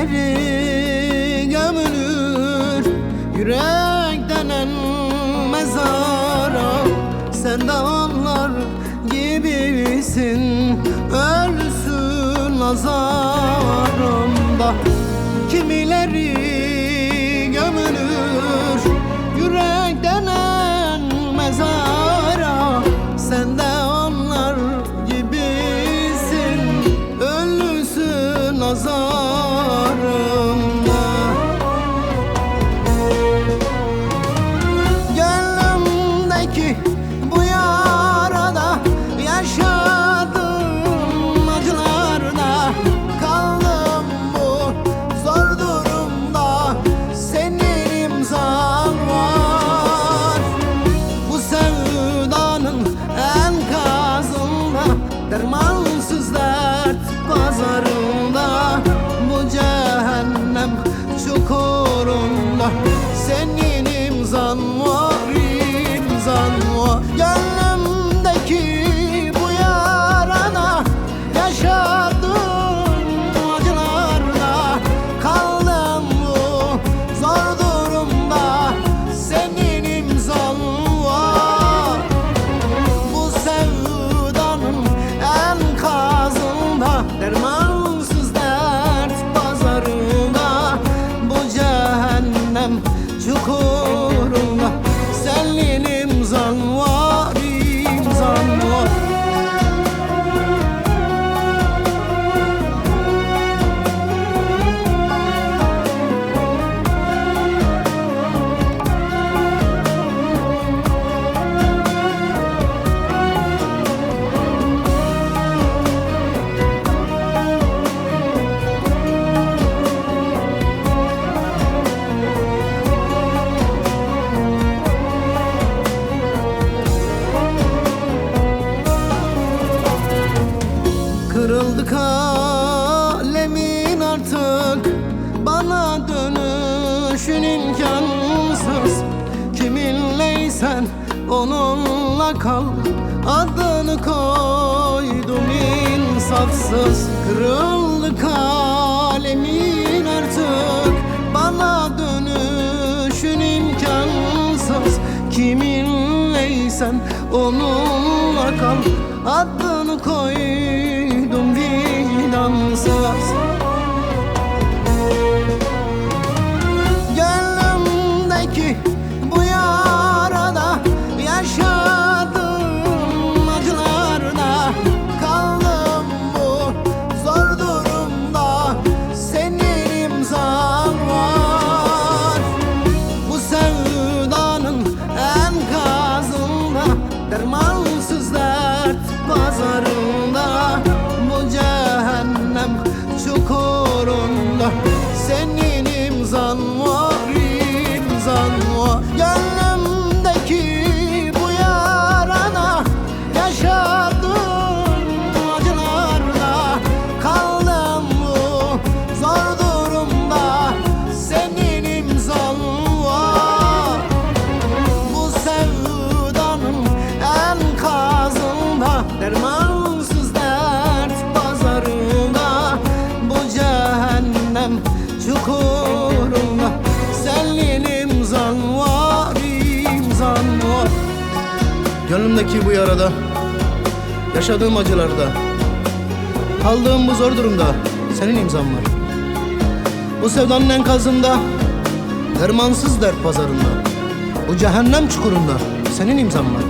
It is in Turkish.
Kimileri gömülür yürek denen mezara, sen de onlar gibisin, ölsün nazarımda. Kimileri gömülür yürek denen mezara, sen de onlar gibisin, ölsün nazarımda. Gönlümdeki bu yarada, yaşadığım acılarda, kaldım bu zor durumda, senin imzan var. Bu sevdanın enkazında, dermansız dert pazarında, bu cehennem çukurunda, senin imzan var, imzan var. Gönlümdeki bu yarada, yaşadığım acılarda, kaldım bu zor durumda, senin imzan var. Bu sevdanın enkazında, dermansız dert pazarında, bu cehennem çukurunda, senin imzan var, imzan var. Kırıldı kalemin artık, bana dönüşün imkansız. Kiminleysen onunla kal, adını koydum insafsız. Kırıldı kalemin artık, bana dönüşün imkansız. Kiminleysen onunla kal, adını koydum vicdansız. Gönlümdeki bu yarada, yaşadığım acılarda, kaldım bu zor durumda, senin imzan var. Bu sevdanın enkazında, dermansız dert pazarında, bu cehennem çukurunda, senin imzan var, imzan var. Gönlümdeki bu yarada, yaşadığım acılarda, kaldım bu zor durumda, senin imzan var. Bu sevdanın enkazında, dermansız dert pazarında, bu cehennem çukurunda, senin imzan var, imzan var. Gönlümdeki bu yarada, yaşadığım acılarda, kaldığım bu zor durumda, senin imzan var. Bu sevdanın enkazında, dermansız dert pazarında, bu cehennem çukurunda, senin imzan var.